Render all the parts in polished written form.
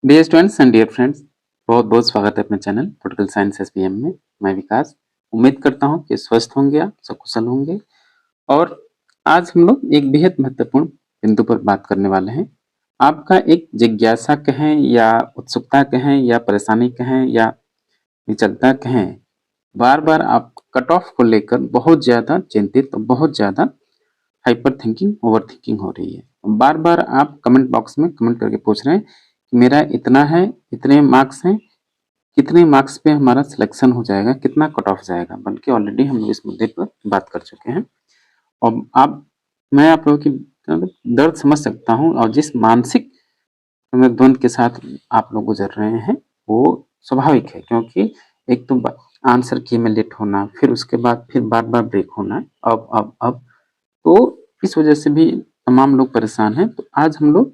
Dear students and dear friends, बहुत बहुत स्वागत है अपने चैनल पॉलिटिकल साइंस एसपीएम में। मैं विकास उम्मीद करता हूं कि स्वस्थ होंगे, आप सकुशल होंगे। और आज हम लोग एक बेहद महत्वपूर्ण बिंदु पर बात करने वाले हैं। आपका एक जिज्ञासा कहें या उत्सुकता कहें या परेशानी कहें या विचलता कहें, बार बार आप कट ऑफ को लेकर बहुत ज्यादा चिंतित और बहुत ज्यादा हाइपर थिंकिंग ओवर थिंकिंग हो रही है। बार बार आप कमेंट बॉक्स में कमेंट करके पूछ रहे हैं कि मेरा इतना है, इतने मार्क्स हैं, कितने मार्क्स पे हमारा सिलेक्शन हो जाएगा, कितना कट ऑफ जाएगा। बल्कि ऑलरेडी हम लोग इस मुद्दे पर बात कर चुके हैं। और मैं आप लोगों की दर्द समझ सकता हूँ, और जिस मानसिक द्वंद के साथ आप लोग गुजर रहे हैं वो स्वाभाविक है। क्योंकि एक तो आंसर की में लेट होना, फिर उसके बाद फिर बार बार ब्रेक होना, अब तो इस वजह से भी तमाम लोग परेशान हैं। तो आज हम लोग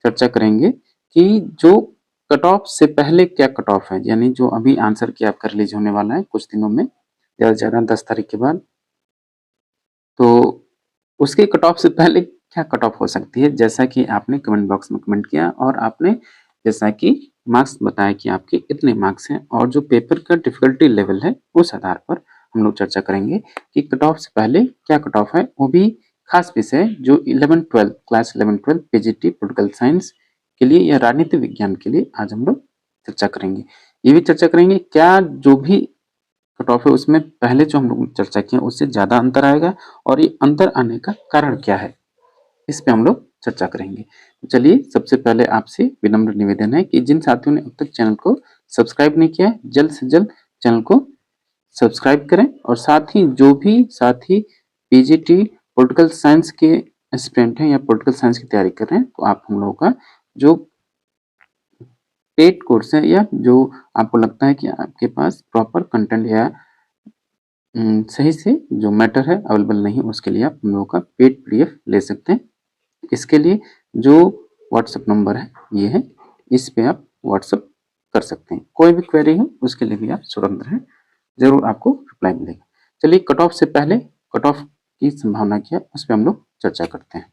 चर्चा करेंगे कि जो कट ऑफ से पहले क्या कट ऑफ है, यानी जो अभी आंसर की आपका रिलीज होने वाला है कुछ दिनों में, ज़्यादा से ज़्यादा 10 तारीख के बाद, तो उसके कट ऑफ से पहले क्या कट ऑफ हो सकती है। जैसा कि आपने कमेंट बॉक्स में कमेंट किया और आपने जैसा कि मार्क्स बताया कि आपके इतने मार्क्स हैं, और जो पेपर का डिफिकल्टी लेवल है उस आधार पर हम लोग चर्चा करेंगे कि कट ऑफ से पहले क्या कट ऑफ है। वो भी खास विषय जो 11-12 क्लास 11-12 पीजीटी पॉलिटिकल साइंस के लिए या राजनीति विज्ञान के लिए आज हम लोग चर्चा करेंगे। ये भी चर्चा करेंगे क्या जो भी कट ऑफ है उसमें पहले जो हम लोग चर्चा किए उससे ज्यादा अंतर आएगा, और ये अंतर आने का कारण क्या है, इस पे हम लोग चर्चा करेंगे। तो चलिए, सबसे पहले आपसे विनम्र निवेदन है कि जिन साथियों ने अब तक चैनल को सब्सक्राइब नहीं किया है, जल्द से जल्द चैनल को सब्सक्राइब करें। और साथ ही जो भी साथी पीजीटी पॉलिटिकल साइंस के एस्पिरेंट हैं या पॉलिटिकल साइंस की तैयारी कर रहे हैं, तो आप हम लोगों का जो पेड कोर्स है या जो आपको लगता है कि आपके पास प्रॉपर कंटेंट या सही से जो मैटर है अवेलेबल नहीं, उसके लिए आप हम लोगों का पेड पीडीएफ ले सकते हैं। इसके लिए जो व्हाट्सएप नंबर है ये है, इस पे आप व्हाट्सएप कर सकते हैं। कोई भी क्वेरी हो उसके लिए भी आप स्वतंत्र हैं, जरूर आपको रिप्लाई मिलेगा। चलिए, कट ऑफ से पहले कट ऑफ की संभावना क्या है उस पर हम लोग चर्चा करते हैं।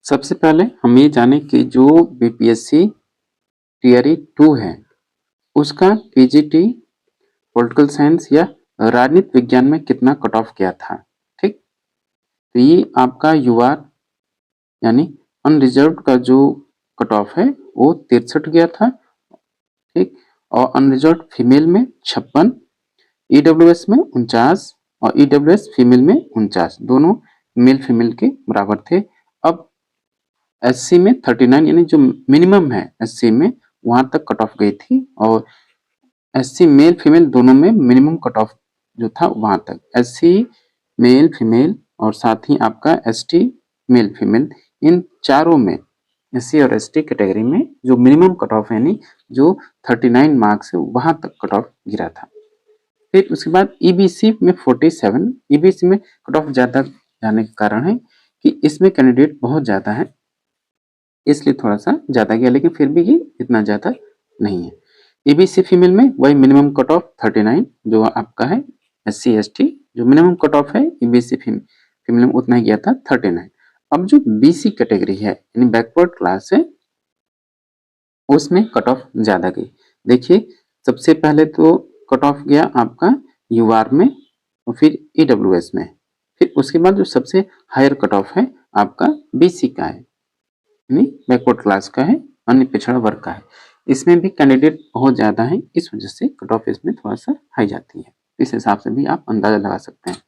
सबसे पहले हम ये जाने कि जो बीपीएससी टीआरई 2 है उसका पीजीटी पॉलिटिकल साइंस या राजनीति विज्ञान में कितना कट ऑफ गया था। ठीक, तो ये आपका यूआर यानी अनरिजर्व का जो कट ऑफ है वो 63 गया था। ठीक, और अनरिजर्व फीमेल में 56, ईडब्ल्यूएस में 49 और ईडब्ल्यूएस फीमेल में 49, दोनों मेल फीमेल के बराबर थे। अब एससी में 39, यानी जो मिनिमम है एससी में वहां तक कट ऑफ गई थी, और एससी मेल फीमेल दोनों में मिनिमम कट ऑफ जो था वहां तक। एससी मेल फीमेल और साथ ही आपका एसटी मेल फीमेल, इन चारों में एससी और एसटी कैटेगरी में जो मिनिमम कट ऑफ यानी जो 39 मार्क्स है वहां तक कट ऑफ गिरा था। फिर उसके बाद ईबीसी में 47, ईबीसी में कट ऑफ ज्यादा जाने का कारण है कि इसमें कैंडिडेट बहुत ज्यादा है, इसलिए थोड़ा सा ज्यादा गया, लेकिन फिर भी ये इतना ज्यादा नहीं है। ईबीसी फीमेल में वही मिनिमम कट ऑफ 39 जो आपका है, एससी एसटी जो मिनिमम कट ऑफ है ईबीसी फीमेल में उतना ही गया था 39। अब जो बीसी कैटेगरी है यानी बैकवर्ड क्लास है उसमें कट ऑफ ज्यादा गई। देखिए, सबसे पहले तो कट ऑफ गया आपका यूआर में और फिर ईडब्ल्यूएस में, फिर उसके बाद जो सबसे हायर कट ऑफ है आपका बीसी का है, यानी बैकवर्ड क्लास का है, अन्य पिछड़ा वर्ग का है। इसमें भी कैंडिडेट बहुत ज्यादा है, इस वजह से कट ऑफ इसमें थोड़ा सा हाई जाती है। इस हिसाब से भी आप अंदाजा लगा सकते हैं।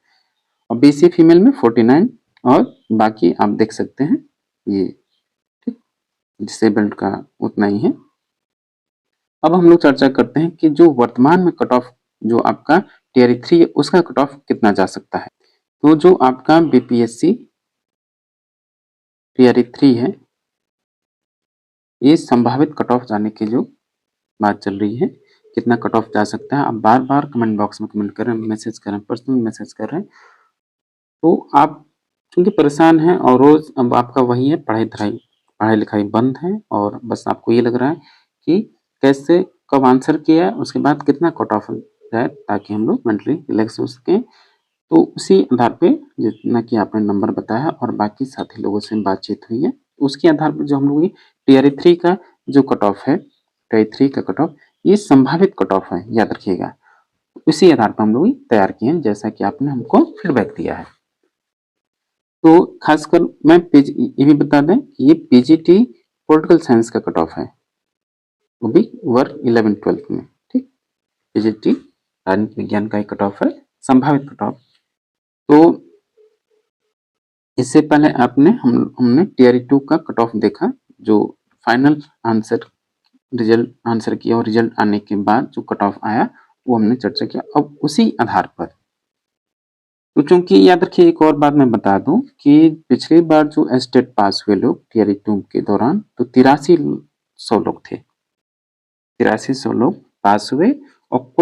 और बीसी फीमेल में 49 और बाकी आप देख सकते हैं ये, ठीक, डिसेबल्ड का उतना ही है। अब हम लोग चर्चा करते हैं कि जो वर्तमान में कट ऑफ जो आपका टीआरई 3 है उसका कट ऑफ कितना जा सकता है। तो जो आपका बीपीएससी टीआरई 3 है ये संभावित कट ऑफ जाने की जो बात चल रही है, कितना कट ऑफ जा सकता है। आप बार बार कमेंट बॉक्स में कमेंट कर रहे हैं, मैसेज कर रहे हैं, पर्सनल मैसेज कर रहे हैं, तो आप क्योंकि परेशान हैं और रोज अब आपका वही है, पढ़ाई लिखाई बंद है, और बस आपको ये लग रहा है कि कैसे कब आंसर किया उसके बाद कितना कट ऑफ जाए ताकि हम लोग मेंटली रिलैक्स हो सकें। तो उसी आधार पे जितना कि आपने नंबर बताया और बाकी साथी लोगों से बातचीत हुई है, उसके आधार पर जो हम लोग टीआरई 3 का जो कट ऑफ है टीआई 3 का कट ऑफ, ये संभावित कट ऑफ है, याद रखिएगा। इसी आधार पर हम लोग तैयार किए हैं, जैसा कि आपने हमको फीडबैक दिया है। तो खासकर मैं ये भी बता दें कि ये पीजीटी पॉलिटिकल साइंस का कट ऑफ है, वो भी वर्ग 11-12 में, ठीक। पीजीटी राजनीति विज्ञान का एक कट ऑफ है, संभावित कट ऑफ। तो इससे पहले हमने टीआरई 2 का कट ऑफ देखा, जो फाइनल आंसर रिजल्ट आंसर किया और रिजल्ट आने के बाद जो कट ऑफ आया वो हमने चर्चा किया। अब उसी आधार पर, तो चूंकि याद रखिए एक और बात मैं बता दूं कि पिछली बार जो एस्टेट पास हुए लोग टीआरई 2 के दौरान, तो 8300 लोग थे, 8300 लोग पास हुए, और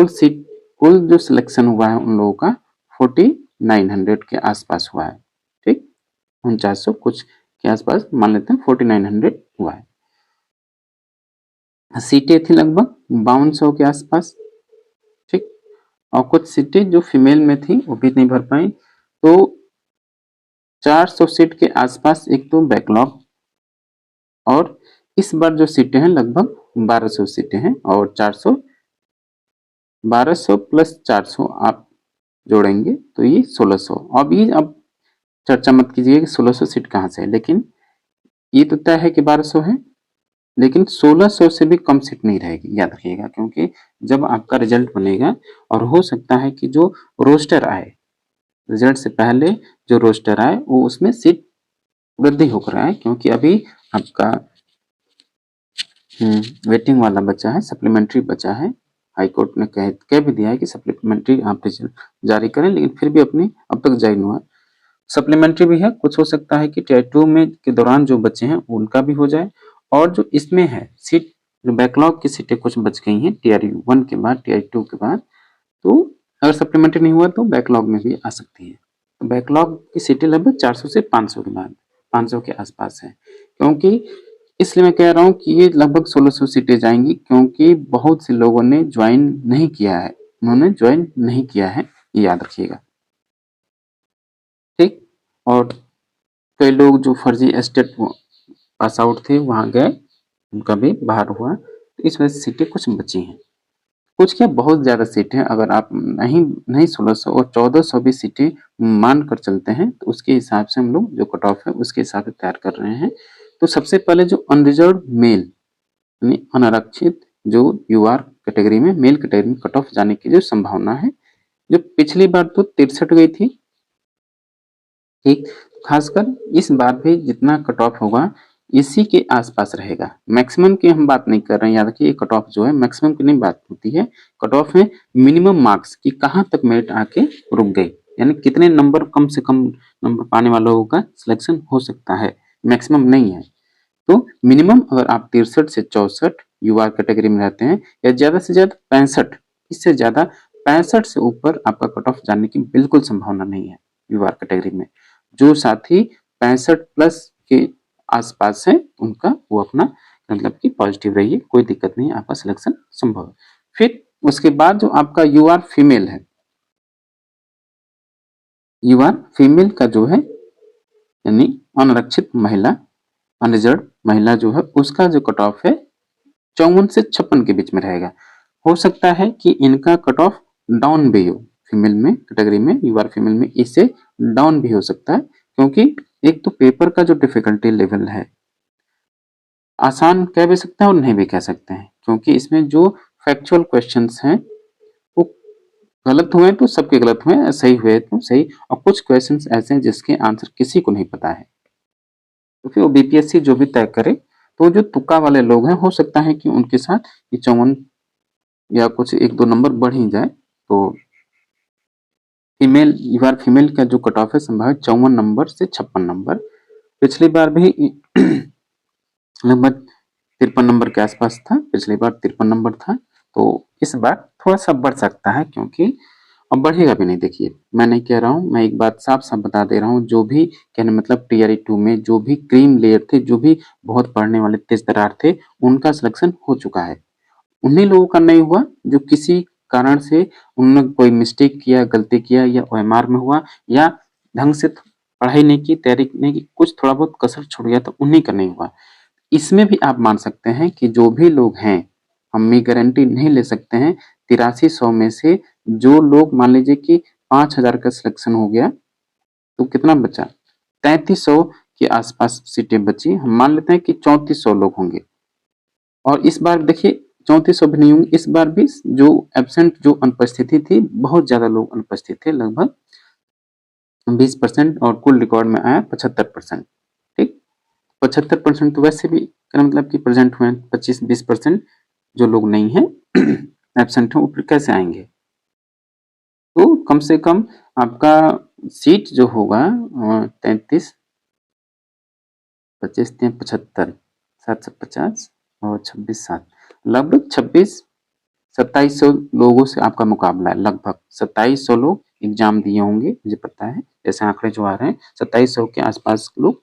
कुल जो सिलेक्शन हुआ है उन लोगों का 4900 के आसपास हुआ है, ठीक। 4900 कुछ के आसपास मान लेते हैं, 4900 हुआ है। सीटें थी लगभग 5200 के आसपास, ठीक। और कुछ सीटें जो फीमेल में थी वो भी नहीं भर पाई, तो 400 सीट के आसपास एक तो बैकलॉग, और इस बार जो सीटें हैं लगभग 1200 सीटें हैं, और 1200 प्लस 400 आप जोड़ेंगे तो ये 1600। अब चर्चा मत कीजिए कि 1600 सीट कहाँ से है, लेकिन ये तो तय है कि 1200 है, लेकिन 1600 से भी कम सीट नहीं रहेगी, याद रखिएगा। क्योंकि जब आपका रिजल्ट बनेगा, और हो सकता है कि जो रोस्टर आए, रिजल्ट से पहले जो रोस्टर आए वो उसमें सीट वृद्धि होकर आए, क्योंकि अभी आपका वेटिंग वाला बचा है, सप्लीमेंट्री बचा है। हाईकोर्ट ने कह भी दिया है कि सप्लीमेंट्री आप रिजल्ट जारी करें, लेकिन फिर भी अपनी अब तक जारी नहीं हुआ। सप्लीमेंट्री भी है, कुछ हो सकता है कि टीआई 2 में के दौरान जो बचे हैं उनका भी हो जाए, और जो इसमें है सीट, जो बैकलॉग की सीटें कुछ बच गई हैं टीआरई 1 के बाद, टीआरई 2 के बाद, तो अगर सप्लीमेंट्री नहीं हुआ तो बैकलॉग में भी आ सकती है। तो बैकलॉग की सीटें लगभग 400 से 500 के बाद 500 के आसपास है। क्योंकि इसलिए मैं कह रहा हूँ कि ये लगभग 1600 सीटें जाएंगी, क्योंकि बहुत से लोगों ने ज्वाइन नहीं किया है, उन्होंने ज्वाइन नहीं किया है, ये याद रखिएगा, ठीक। और कई लोग जो फर्जी एस्टेट पास आउट थे वहां गए, उनका भी बाहर हुआ, तो इस वजह से सीटें कुछ बची हैं, कुछ क्या बहुत ज्यादा सीटें। अगर आप नहीं 1600 और 1400 भी सीटें मान कर चलते हैं, तो उसके हिसाब से हम लोग जो कट ऑफ है उसके हिसाब से तैयार कर रहे हैं। तो सबसे पहले जो अनरिजर्व मेल यानी अनारक्षित जो यूआर कैटेगरी में, मेल कैटेगरी में कट ऑफ जाने की जो संभावना है, जो पिछली बार तो 63 गई थी, ठीक। खासकर इस बार भी जितना कट ऑफ होगा इसी के आसपास रहेगा। मैक्सिमम की हम बात नहीं कर रहे हैं, याद रखिए कट ऑफ जो है मैक्सिमम की नहीं बात होती है, कट ऑफ है मिनिमम मार्क्स की कहाँ तक मेरिट आके रुक गई, यानी कितने नंबर, कम से कम नंबर पाने वालों का सिलेक्शन हो सकता है, मैक्सिमम नहीं है। तो मिनिमम अगर आप 63 से 64 यूआर कैटेगरी में रहते हैं, या ज्यादा से ज्यादा 65, इससे ज्यादा 65 से ऊपर आपका कट ऑफ जाने की बिल्कुल संभावना नहीं है यूआर कैटेगरी में। जो साथी 65 प्लस के आसपास है उनका वो अपना मतलब कि पॉजिटिव रहिए, कोई दिक्कत नहीं, आपका सिलेक्शन संभव है। फिर उसके बाद जो आपका यूआर फीमेल है, यूआर फीमेल का जो है यानी अनारक्षित महिला, अनरिजर्व महिला जो है, उसका जो कट ऑफ है 54 से 56 के बीच में रहेगा। हो सकता है कि इनका कट ऑफ डाउन भी हो, फीमेल में कैटेगरी में, यूआर फीमेल में इससे डाउन भी हो सकता है, क्योंकि एक तो पेपर का जो डिफिकल्टी लेवल है, आसान कह भी सकते हैं और नहीं भी कह सकते हैं, क्योंकि इसमें जो फैक्चुअल क्वेश्चंस हैं वो गलत हुए तो सबके गलत हुए, सही हुए तो सही, और कुछ क्वेश्चंस ऐसे हैं जिसके आंसर किसी को नहीं पता है, तो फिर वो बीपीएससी जो भी तय करे। तो जो तुक्का वाले लोग हैं, हो सकता है कि उनके साथ ये 54 या कुछ 1-2 नंबर बढ़ ही जाए। तो फीमेल, यूआर फीमेल का जो कट ऑफ है संभावित 54 नंबर से 56 नंबर, पिछली बार भी लगभग 53 नंबर के आसपास था, पिछली बार 53 नंबर था, तो इस बार थोड़ा सा बढ़ सकता है, क्योंकि अब बढ़ेगा भी नहीं। देखिए मैं नहीं कह रहा हूँ, मैं एक बात साफ साफ बता दे रहा हूँ, जो भी कहने मतलब टीआरई 2 में जो भी क्रीम लेयर थे, जो भी बहुत पढ़ने वाले तेज तर्रार थे, उनका सिलेक्शन हो चुका है। उन्हीं लोगों का नहीं हुआ जो किसी कारण से उन्होंने कोई मिस्टेक किया, गलती किया, या ओएमआर में हुआ, या ढंग से पढ़ाई नहीं की, तैयारी नहीं की, कुछ थोड़ा बहुत कसर छूट गया, तो उन्हीं का नहीं हुआ। इसमें भी आप मान सकते हैं कि जो भी लोग हैं हम ये गारंटी नहीं ले सकते हैं 8300 में से जो लोग मान लीजिए कि 5000 का सिलेक्शन हो गया तो कितना बचा 3300 के आसपास सीटें बची। हम मान लेते हैं कि 3400 लोग होंगे और इस बार देखिए 3400 भी नहीं होंगे, इस बार भी जो एब्सेंट जो अनुपस्थिति थी बहुत ज्यादा लोग अनुपस्थित थे, लगभग 20% और कुल रिकॉर्ड में आया 75%। ठीक, 75% तो वैसे भी मतलब कि प्रेजेंट हुए 25-20% जो लोग नहीं है एब्सेंट है वो फिर कैसे आएंगे। तो कम से कम आपका सीट जो होगा 33 25 75 750 और 26 7 लगभग 2700 लोगों से आपका मुकाबला है। लगभग 2700 लोग एग्जाम दिए होंगे, मुझे पता है, जैसे आंकड़े जो आ रहे हैं 2700 के आसपास लोग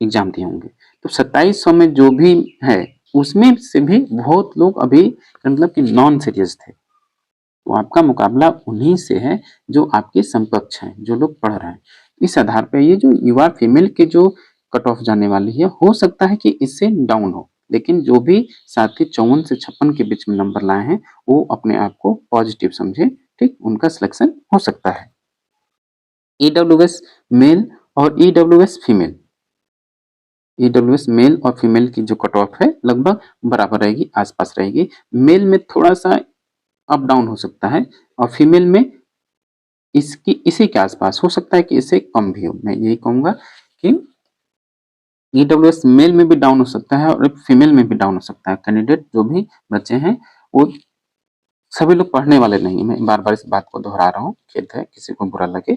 एग्जाम दिए होंगे। तो 2700 में जो भी है उसमें से भी बहुत लोग अभी मतलब कि नॉन सीरियस थे। तो आपका मुकाबला उन्हीं से है जो आपके समकक्ष हैं, जो लोग पढ़ रहे हैं। इस आधार पर ये जो युवा फीमेल के जो कट ऑफ जाने वाली है हो सकता है कि इससे डाउन हो, लेकिन जो भी साथी 54 से 56 के बीच में नंबर लाए हैं वो अपने आप को पॉजिटिव समझे। ठीक, उनका सिलेक्शन हो सकता है। ईडब्ल्यूएस मेल और ईडब्ल्यूएस फीमेल, ईडब्ल्यूएस मेल और फीमेल की जो कट ऑफ है लगभग बराबर रहेगी, आसपास रहेगी। मेल में थोड़ा सा अप डाउन हो सकता है और फीमेल में इसकी इसी के आसपास हो सकता है कि इससे कम भी हो। मैं यही कहूंगा कि ईडब्ल्यूएस मेल में भी डाउन हो सकता है और फीमेल में भी डाउन हो सकता है। कैंडिडेट जो भी बच्चे हैं वो सभी लोग पढ़ने वाले नहीं है। मैं बार बार इस बात को दोहरा रहा हूँ, खेद है किसी को बुरा लगे,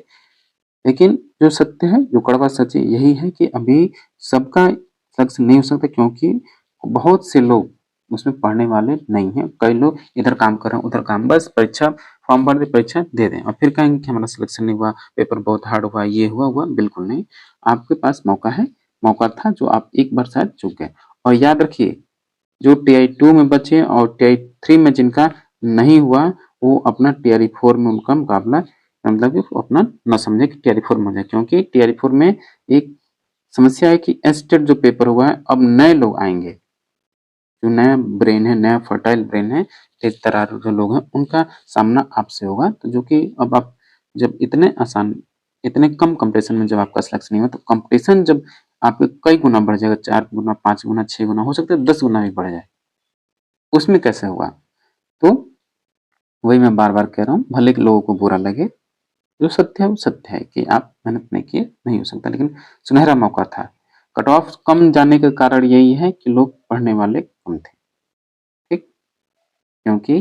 लेकिन जो सत्य है, जो कड़वा सच है यही है कि अभी सबका सिलेक्शन नहीं हो सकता क्योंकि बहुत से लोग उसमें पढ़ने वाले नहीं हैं। कई लोग इधर काम कर रहे हैं उधर काम, बस परीक्षा फॉर्म भर दे परीक्षा दे दें और फिर कहेंगे कि हमारा सिलेक्शन नहीं हुआ, पेपर बहुत हार्ड हुआ, ये हुआ। बिल्कुल नहीं, आपके पास मौका है, मौका था जो आप एक बार शायद चूक गए। और याद रखिए जो TI-2 में बचे और TI-3 में जिनका नहीं हुआ वो अपना TRE-4 में उनका मुकाबला मतलब कि अपना न समझे कि TRE-4 में हो जाए, क्योंकि TRE-4 में एक समस्या है कि एस्टेट जो पेपर हुआ है अब नए लोग आएंगे, जो नया ब्रेन है, नया फर्टाइल ब्रेन है, तेज तर्रार जो लोग हैं उनका सामना आपसे होगा। तो जो कि अब आप जब इतने कम कंपटीशन में जब आपका सिलेक्शन नहीं हुआ तो कंपटीशन जब आपके कई गुना बढ़ जाएगा, 4 गुना 5 गुना 6 गुना, हो सकता है 10 गुना भी बढ़ जाए, उसमें कैसे हुआ। तो वही मैं बार बार कह रहा हूँ, भले के लोगों को बुरा लगे, जो सत्य है वो सत्य है कि आप मेहनत नहीं किए नहीं हो सकता, लेकिन सुनहरा मौका था। कट ऑफ कम जाने का कारण यही है कि लोग पढ़ने वाले कम थे। ठीक, क्योंकि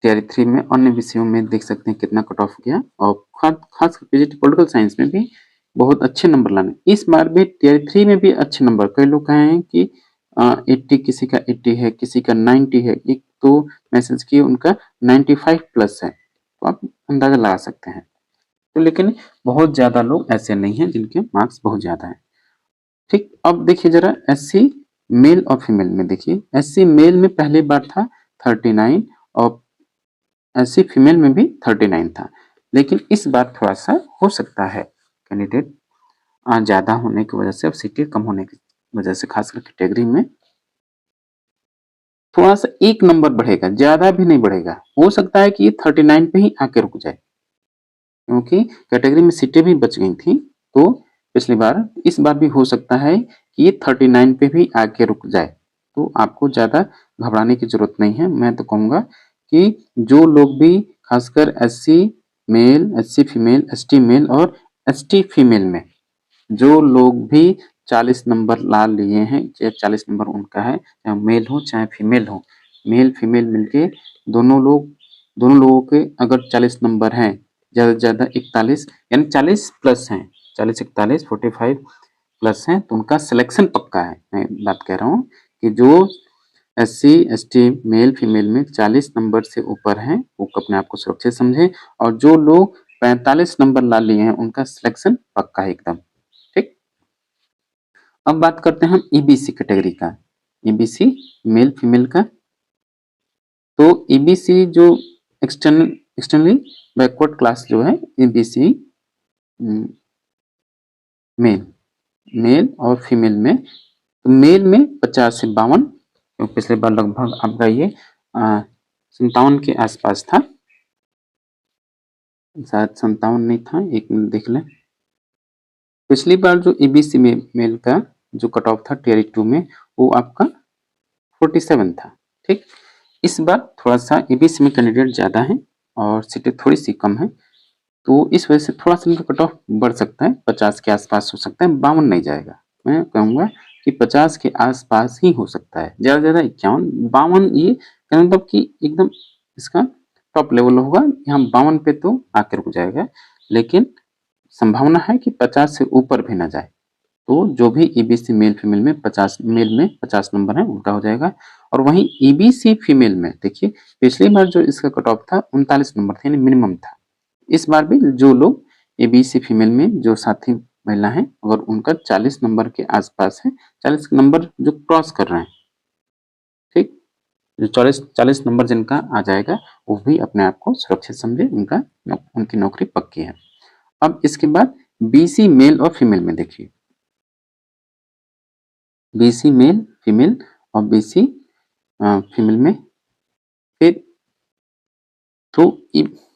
TRE-3 में अन्य विषयों में देख सकते हैं कितना कट ऑफ गया और खास पॉलिटिकल साइंस में भी बहुत अच्छे नंबर लाने। इस बार भी TRE-3 में भी अच्छे नंबर, कई लोग कहे हैं कि 80, किसी का 80 है, किसी का 90 है, एक तो मैसेज किए उनका 95 प्लस है, तो आप अंदाजा लगा सकते हैं। तो लेकिन बहुत ज्यादा लोग ऐसे नहीं हैं जिनके मार्क्स बहुत ज्यादा हैं। ठीक, अब देखिए जरा SC मेल और फीमेल में देखिए, SC मेल में पहली बार था 39 और SC फीमेल में भी 39 था, लेकिन इस बार थोड़ा सा हो सकता है कैंडिडेट ज्यादा होने की वजह से, अब सीटें कम होने की वजह से खासकर कैटेगरी में थोड़ा सा एक नंबर बढ़ेगा, ज्यादा भी नहीं बढ़ेगा। हो सकता है कि ये 39 पे ही आके रुक जाए, क्योंकि कैटेगरी में सीटें भी बच गई थी। तो पिछली बार, इस बार भी हो सकता है कि ये 39 पे भी आके रुक जाए, तो आपको ज्यादा घबराने की जरूरत नहीं है। मैं तो कहूंगा कि जो लोग भी खासकर SC male, SC female, ST male और ST फीमेल में जो लोग भी 40 नंबर ला लिए हैं, चाहे 40 नंबर उनका है, चाहे मेल हो चाहे फीमेल हो, मेल फीमेल मिलके दोनों लोगों के अगर 40 नंबर हैं, ज्यादा से ज्यादा 41 यानी 40 प्लस हैं, 40 41 45 प्लस हैं, तो उनका सिलेक्शन पक्का है। मैं बात कह रहा हूँ कि जो SC ST मेल फीमेल में 40 नंबर से ऊपर हैं वो अपने आप को सुरक्षित समझे, और जो लोग 45 नंबर ला लिए हैं उनका सिलेक्शन पक्का है एकदम। ठीक, अब बात करते हैं हम EBC कैटेगरी का, EBC मेल फीमेल का। तो EBC जो एक्सटर्नली बैकवर्ड क्लास जो है, EBC मेल और फीमेल में, तो मेल में 50 से 52, तो पिछले बार लगभग आपका ये 57 के आसपास था, शायद 57 नहीं था, एक मिनट देख लें। पिछली बार जो एबीसी मेल का जो कट ऑफ था टियर 2 में वो आपका 47 था। ठीक, इस बार थोड़ा सा एबीसी में कैंडिडेट ज़्यादा है और सीटें थोड़ी सी कम है, तो इस वजह से थोड़ा सा इनका कट ऑफ बढ़ सकता है, 50 के आसपास हो सकता है, 52 नहीं जाएगा। मैं कहूँगा कि 50 के आसपास ही हो सकता है, ज़्यादा ज़्यादा 51, 52, ये मतलब कि एकदम इसका टॉप लेवल होगा। यहाँ 52 पे तो आकर रुक जाएगा, लेकिन संभावना है कि 50 से ऊपर भी ना जाए। तो जो भी ईबीसी मेल फीमेल में 50 मेल में 50 नंबर है उनका हो जाएगा। और वहीं ईबीसी फीमेल में देखिए, पिछली बार जो इसका कट ऑफ था 39 नंबर था, यानी मिनिमम था। इस बार भी जो लोग एबीसी फीमेल में जो साथी महिला हैं अगर उनका 40 नंबर के आसपास है, 40 नंबर जो क्रॉस कर रहे हैं, ठीक, जो 40 नंबर जिनका आ जाएगा वो भी अपने आप को सुरक्षित समझे, उनकी नौकरी पक्की है। अब इसके बाद बीसी मेल और फीमेल में देखिए, बीसी मेल फीमेल और बीसी फीमेल में फिर तो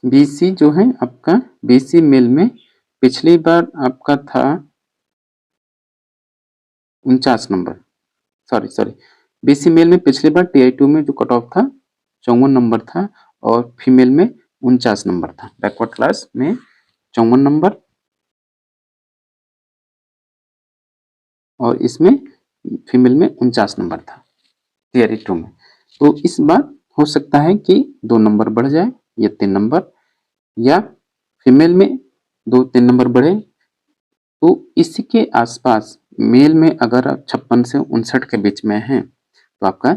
बीसी जो है आपका, बीसी मेल में पिछली बार आपका था 49 नंबर, सॉरी बीसी मेल में पिछली बार टीआई2 में जो कट ऑफ था 54 नंबर था और फीमेल में 49 नंबर था। बैकवर्ड क्लास में 54 नंबर और इसमें फीमेल में 49 नंबर था टीआई2 में। तो इस बार हो सकता है कि 2 नंबर बढ़ जाए या 3 नंबर, या फीमेल में 2-3 नंबर बढ़े। तो इसके आसपास मेल में अगर आप 56 से 59 के बीच में हैं तो आपका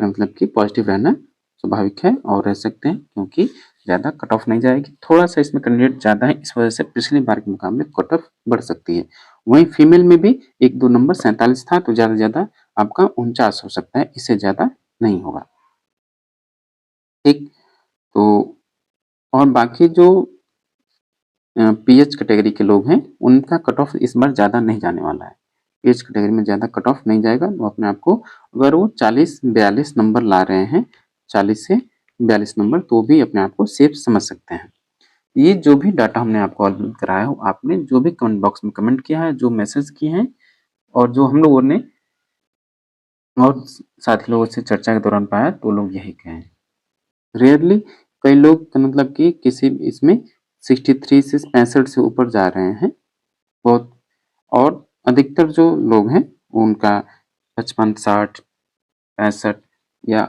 मतलब कि पॉजिटिव रहना स्वाभाविक है और रह सकते हैं, क्योंकि ज़्यादा कट ऑफ नहीं जाएगी। थोड़ा सा इसमें कैंडिडेट ज़्यादा है, इस वजह से पिछली बार के मुकाबले कट ऑफ बढ़ सकती है। वहीं फीमेल में भी 1-2 नंबर 47 था, तो ज़्यादा से ज़्यादा आपका 49 हो सकता है, इससे ज़्यादा नहीं होगा। ठीक, तो और बाकी जो पीएच कैटेगरी के लोग हैं उनका कट ऑफ इस बार ज़्यादा नहीं जाने वाला है। पीएच कैटेगरी में ज़्यादा कट ऑफ नहीं जाएगा, वो अपने आप को अगर वो 40-42 नंबर ला रहे हैं, 40 से 42 नंबर, तो भी अपने आप को सेफ समझ सकते हैं। ये जो भी डाटा हमने आपको अवगत कराया हो, आपने जो भी कमेंट बॉक्स में कमेंट किया है, जो मैसेज किए हैं और जो हम लोगों ने और साथी लोगों से चर्चा के दौरान पाया, तो लोग यही कहें। रेयरली कई लोग मतलब कि किसी इसमें 63 से 65 से ऊपर जा रहे हैं बहुत, और अधिकतर जो लोग हैं उनका 55, 60, 65 या,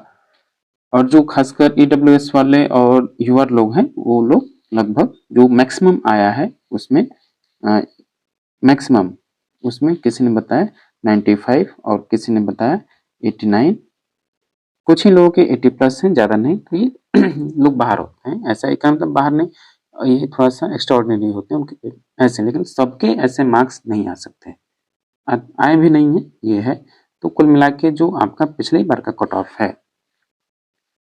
और जो खासकर ईडब्ल्यूएस वाले और यूआर लोग हैं वो लोग लगभग जो मैक्सिमम आया है उसमें मैक्सिमम उसमें किसी ने बताया 95 और किसी ने बताया 89, कुछ ही लोगों के 80 प्लस हैं, ज़्यादा नहीं। तो ये लोग बाहर होते हैं, ऐसा एक मतलब बाहर नहीं, ये थोड़ा सा एक्स्ट्राऑर्डिनरी होते हैं उनके ऐसे, लेकिन सबके ऐसे मार्क्स नहीं आ सकते, आए भी नहीं है, ये है। तो कुल मिला के जो आपका पिछली बार का कट ऑफ है,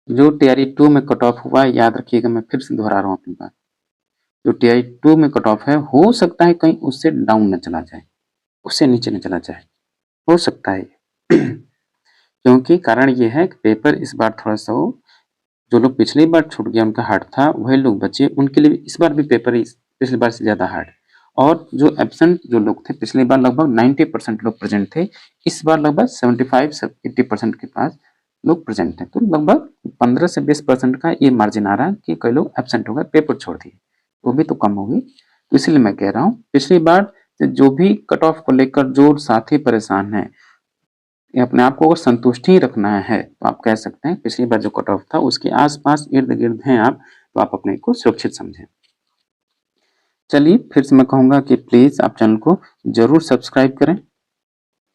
जो टीआरई2 में कट ऑफ हुआ है, याद रखिएगा, मैं फिर से दोहरा रहा हूँ अपनी बात, जो टीआरई2 में कट ऑफ है हो सकता है कहीं उससे डाउन न चला जाए, उससे नीचे न चला जाए, हो सकता है क्योंकि कारण ये है कि पेपर इस बार थोड़ा सा जो लोग पिछली बार छूट गया उनका हार्ड था, वही लोग बचे, उनके लिए इस बार भी पेपर पिछली बार से ज़्यादा हार्ड। और जो एब्सेंट जो लोग थे, पिछली बार लगभग 90% लोग प्रेजेंट थे, इस बार लगभग 75 से 80% के पास लोग प्रेजेंट थे, तो लगभग 15 से 20% का ये मार्जिन आ रहा है कि कई लोग एब्सेंट हो गए, पेपर छोड़ दिए, वो भी तो कम होगी। तो इसलिए मैं कह रहा हूँ पिछली बार जो भी कट ऑफ को लेकर जो साथी परेशान है, अपने आप को अगर संतुष्टि रखना है तो आप कह सकते हैं पिछली बार जो कट ऑफ था उसके आसपास इर्द गिर्द हैं आप, तो आप अपने को सुरक्षित समझें। चलिए फिर से मैं कहूँगा कि प्लीज़ आप चैनल को जरूर सब्सक्राइब करें,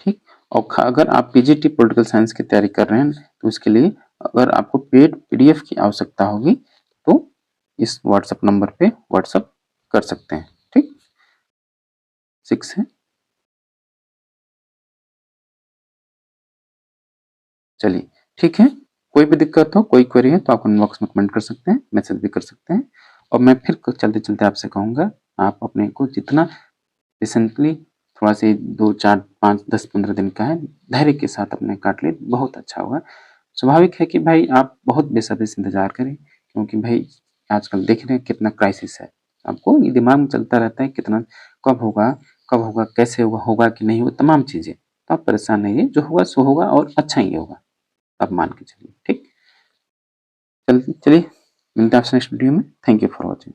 ठीक। और अगर आप पीजीटी पॉलिटिकल साइंस की तैयारी कर रहे हैं तो उसके लिए अगर आपको पेड पीडीएफ की आवश्यकता होगी तो इस व्हाट्सएप नंबर पे व्हाट्सएप कर सकते हैं, ठीक। 6 है। चलिए ठीक है, कोई भी दिक्कत हो, कोई क्वेरी है तो आप इनबॉक्स में कमेंट कर सकते हैं, मैसेज भी कर सकते हैं। और मैं फिर चलते चलते आपसे कहूँगा आप अपने को जितना रिसेंटली थोड़ा से 2, 4, 5, 10, 15 दिन का है, धैर्य के साथ अपने काट ले, बहुत अच्छा होगा। स्वाभाविक है कि भाई आप बहुत बेसब्री से इंतजार करें, क्योंकि भाई आजकल देख रहे हैं कितना क्राइसिस है। आपको ये दिमाग में चलता रहता है कितना कब होगा, कैसे होगा कि नहीं होगा, तमाम चीजें। तो आप परेशान नहीं है, जो होगा सो होगा और अच्छा ही होगा, आप मान के चलिए। ठीक, चलिए मिलते हैं आपसे नेक्स्ट वीडियो में। Thank you for watching.